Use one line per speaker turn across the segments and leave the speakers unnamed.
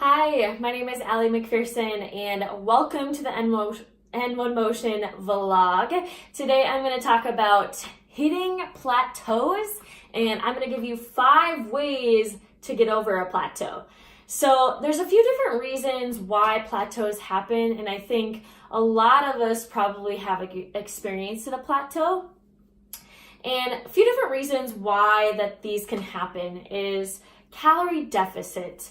Hi, my name is Allie McPherson and welcome to the N1 Motion vlog. Today I'm going to talk about hitting plateaus and I'm going to give you 5 ways to get over a plateau. So there's a few different reasons why plateaus happen, and I think a lot of us probably have experienced a plateau. And a few different reasons why that these can happen is calorie deficit.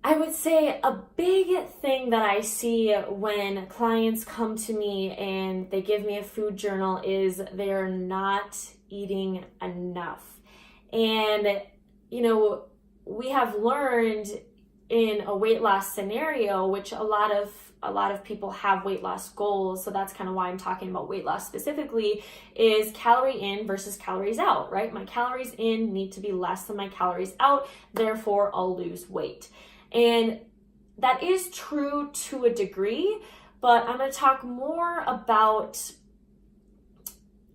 I would say a big thing that I see when clients come to me and they give me a food journal is they're not eating enough. And, we have learned in a weight loss scenario, which a lot of people have weight loss goals, so that's kind of why I'm talking about weight loss specifically, is calorie in versus calories out, right? My calories in need to be less than my calories out, therefore I'll lose weight. And that is true to a degree, but I'm going to talk more about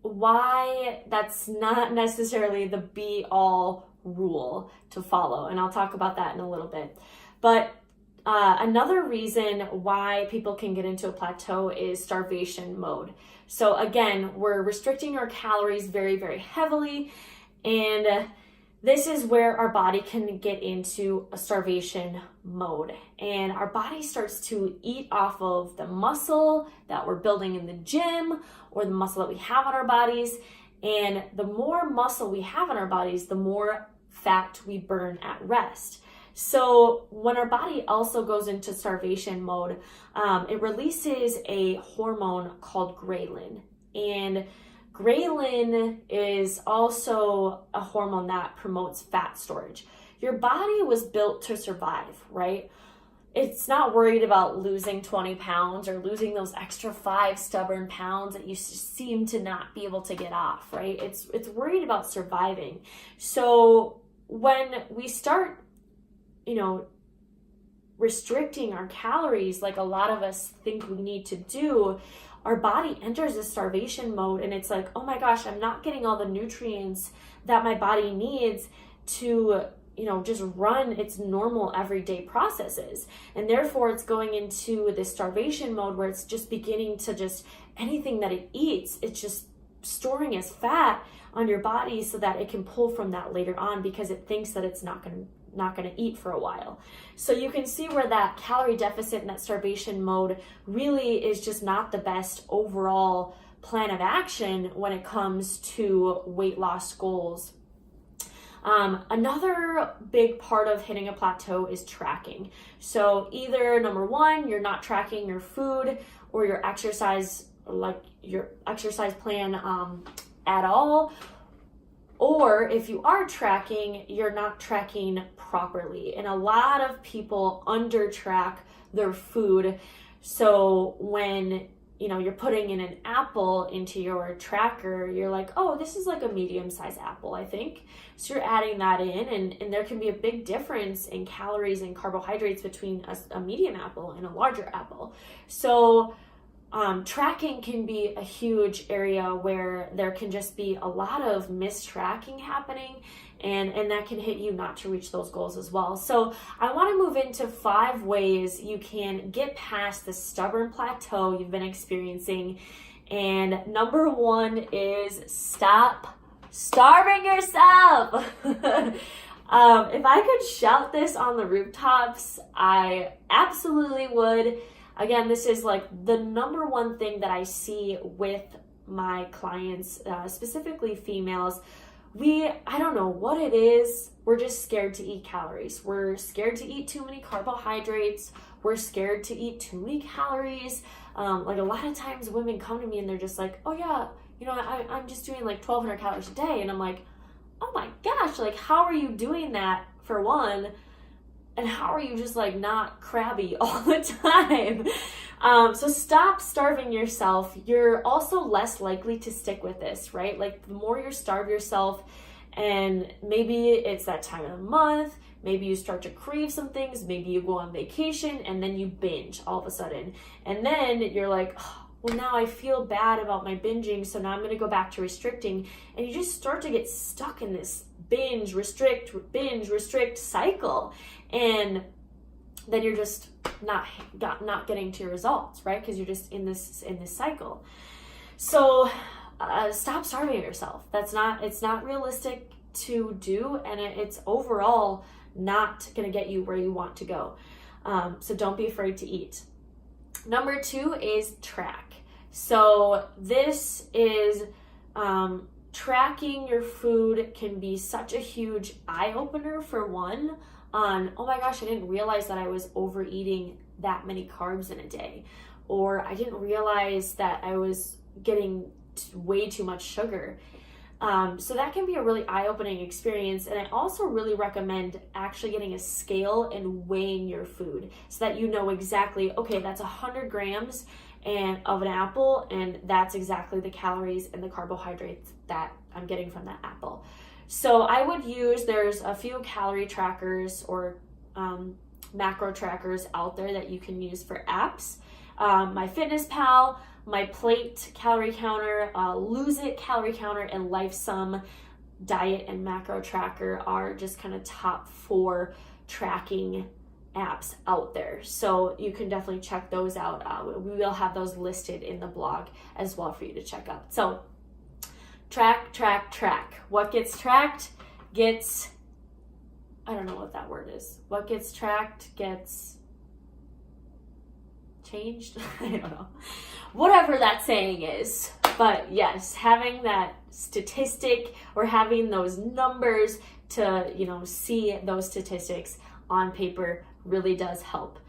why that's not necessarily the be-all rule to follow, and I'll talk about that in a little bit. But another reason why people can get into a plateau is starvation mode. So again, we're restricting our calories very, very heavily, and this is where our body can get into a starvation mode, and our body starts to eat off of the muscle that we're building in the gym or the muscle that we have on our bodies. And the more muscle we have on our bodies, the more fat we burn at rest. So when our body also goes into starvation mode, it releases a hormone called ghrelin. And ghrelin is also a hormone that promotes fat storage. Your body was built to survive, right? It's not worried about losing 20 pounds or losing those extra 5 stubborn pounds that you seem to not be able to get off, right? It's worried about surviving. So when we start, restricting our calories like a lot of us think we need to do, our body enters a starvation mode, and it's like, oh my gosh, I'm not getting all the nutrients that my body needs to just run its normal everyday processes. And therefore it's going into this starvation mode where it's just beginning to anything that it eats, it's just storing as fat on your body so that it can pull from that later on because it thinks that it's not going to eat for a while. So you can see where that calorie deficit and that starvation mode really is just not the best overall plan of action when it comes to weight loss goals. Another big part of hitting a plateau is tracking. So either number one, you're not tracking your food or your exercise, like your exercise plan at all. Or if you are tracking, you're not tracking properly. And a lot of people under track their food. So when you're putting in an apple into your tracker, you're like, oh, this is like a medium-sized apple, I think. So you're adding that in, and there can be a big difference in calories and carbohydrates between a medium apple and a larger apple. So tracking can be a huge area where there can just be a lot of mistracking happening, and that can hit you not to reach those goals as well. So I want to move into 5 ways you can get past the stubborn plateau you've been experiencing. And number 1 is stop starving yourself. If I could shout this on the rooftops, I absolutely would. Again, this is like the number 1 thing that I see with my clients, specifically females. I don't know what it is. We're just scared to eat calories. We're scared to eat too many carbohydrates. We're scared to eat too many calories. Like a lot of times women come to me and they're just like, oh yeah, I'm just doing like 1,200 calories a day. And I'm like, oh my gosh, like how are you doing that for one? And how are you just like not crabby all the time? So stop starving yourself. You're also less likely to stick with this, right? Like the more you starve yourself, and maybe it's that time of the month, maybe you start to crave some things, maybe you go on vacation and then you binge all of a sudden. And then you're like, oh, well, now I feel bad about my binging, so now I'm going to go back to restricting. And you just start to get stuck in this binge, restrict cycle. And then you're just not getting to your results, right? Because you're just in this cycle. So stop starving yourself. It's not realistic to do, and it's overall not going to get you where you want to go. So don't be afraid to eat. Number 2 is track. So this is tracking your food can be such a huge eye-opener for one on, oh my gosh, I didn't realize that I was overeating that many carbs in a day, or I didn't realize that I was getting way too much sugar. So that can be a really eye-opening experience. And I also really recommend actually getting a scale and weighing your food so that you know exactly, okay, that's 100 grams of an apple, and that's exactly the calories and the carbohydrates that I'm getting from that apple. So I would there's a few calorie trackers or macro trackers out there that you can use for apps. MyFitnessPal, My Plate calorie counter, Lose It calorie counter, and LifeSum diet and macro tracker are just kind of top 4 tracking apps out there. So you can definitely check those out. We will have those listed in the blog as well for you to check out. So track. What gets tracked gets, I don't know what that word is. What gets tracked gets changed. I don't know. Whatever that saying is. But yes, having that statistic or having those numbers to, see those statistics on paper really does help.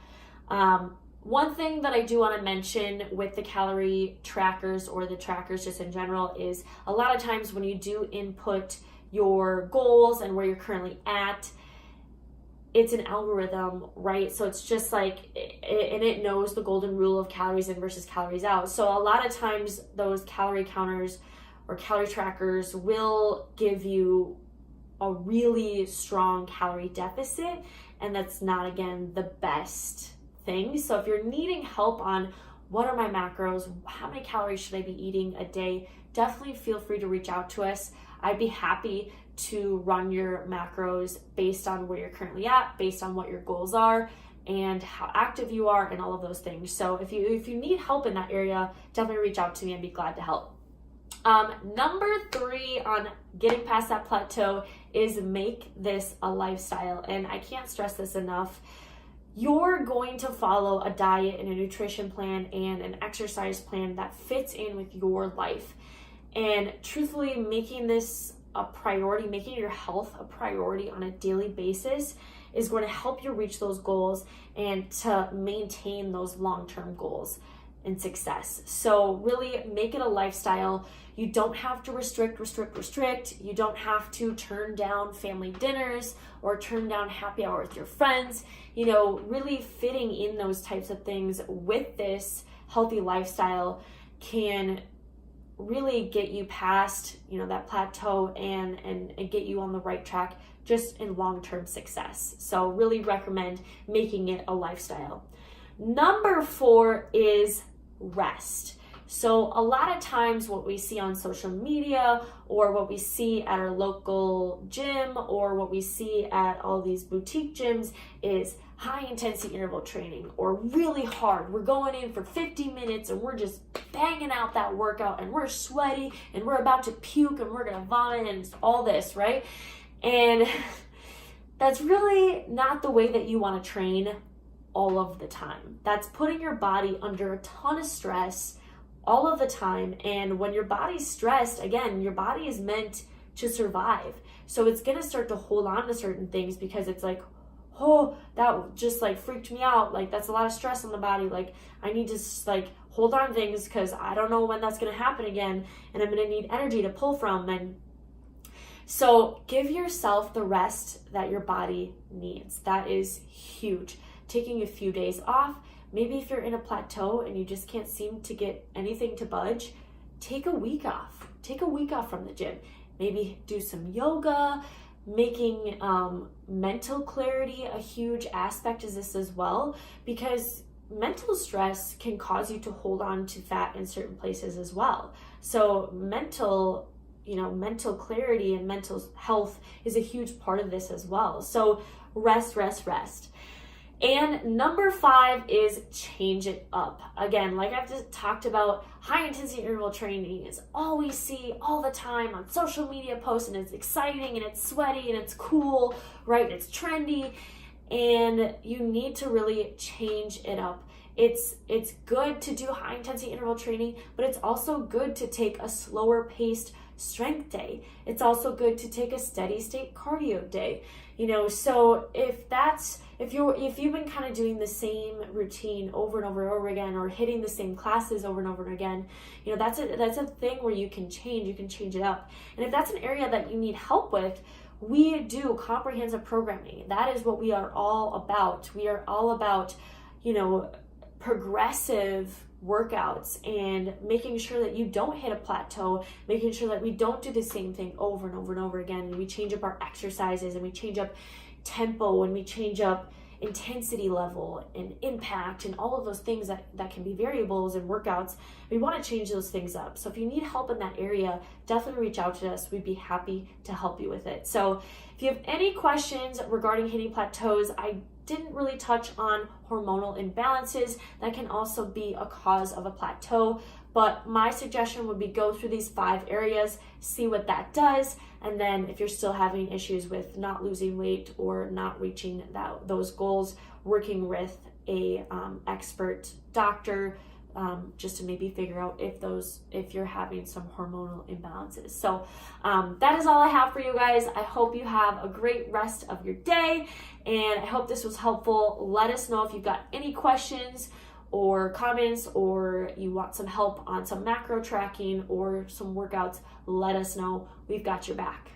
One thing that I do want to mention with the calorie trackers or the trackers just in general is a lot of times when you do input your goals and where you're currently at, it's an algorithm, right? So it's just like, and it knows the golden rule of calories in versus calories out. So a lot of times those calorie counters or calorie trackers will give you a really strong calorie deficit, and that's not, again, the best thing. So if you're needing help on what are my macros, how many calories should I be eating a day, definitely feel free to reach out to us. I'd be happy to run your macros based on where you're currently at, based on what your goals are and how active you are and all of those things. So if you need help in that area, definitely reach out to me and be glad to help. Number 3 on getting past that plateau is make this a lifestyle. And I can't stress this enough. You're going to follow a diet and a nutrition plan and an exercise plan that fits in with your life. And truthfully, making this a priority, making your health a priority on a daily basis is going to help you reach those goals and to maintain those long-term goals and success. So really make it a lifestyle. You don't have to restrict. You don't have to turn down family dinners or turn down happy hour with your friends. Really fitting in those types of things with this healthy lifestyle can really get you past, that plateau and get you on the right track just in long-term success. So really recommend making it a lifestyle. Number 4 is rest. So a lot of times what we see on social media or what we see at our local gym or what we see at all these boutique gyms is high intensity interval training or really hard. We're going in for 50 minutes and we're just banging out that workout and we're sweaty and we're about to puke and we're going to vomit and all this, right? And that's really not the way that you want to train all of the time. That's putting your body under a ton of stress all of the time. And when your body's stressed, again, your body is meant to survive. So it's going to start to hold on to certain things because it's like, oh, that just freaked me out. That's a lot of stress on the body. I need to hold on to things because I don't know when that's going to happen again. And I'm going to need energy to pull from. And so give yourself the rest that your body needs. That is huge. Taking a few days off. Maybe if you're in a plateau and you just can't seem to get anything to budge, take a week off. Take a week off from the gym. Maybe do some yoga. Making mental clarity a huge aspect is this as well, because mental stress can cause you to hold on to fat in certain places as well. So mental clarity and mental health is a huge part of this as well. So rest. And number 5 is change it up. Again, like I've just talked about, high intensity interval training is all we see all the time on social media posts, and it's exciting and it's sweaty and it's cool, right? It's trendy, and you need to really change it up. It's good to do high intensity interval training, but it's also good to take a slower paced strength day. It's also good to take a steady state cardio day. So if you've been kind of doing the same routine over and over again, or hitting the same classes over and over again, that's a thing where you can change it up. And if that's an area that you need help with, we do comprehensive programming. That is what we are all about. We are all about, progressive workouts and making sure that you don't hit a plateau, making sure that we don't do the same thing over and over and over again, and we change up our exercises, and we change up tempo, and we change up intensity level and impact, and all of those things that can be variables in workouts. We want to change those things up. So if you need help in that area, definitely reach out to us. We'd be happy to help you with it. So if you have any questions regarding hitting plateaus, I didn't really touch on hormonal imbalances. That can also be a cause of a plateau, but my suggestion would be go through these 5 areas, see what that does, and then if you're still having issues with not losing weight or not reaching those goals, working with a expert doctor, just to maybe figure out if you're having some hormonal imbalances. So that is all I have for you guys. I hope you have a great rest of your day, and I hope this was helpful. Let us know if you've got any questions or comments, or you want some help on some macro tracking or some workouts. Let us know. We've got your back.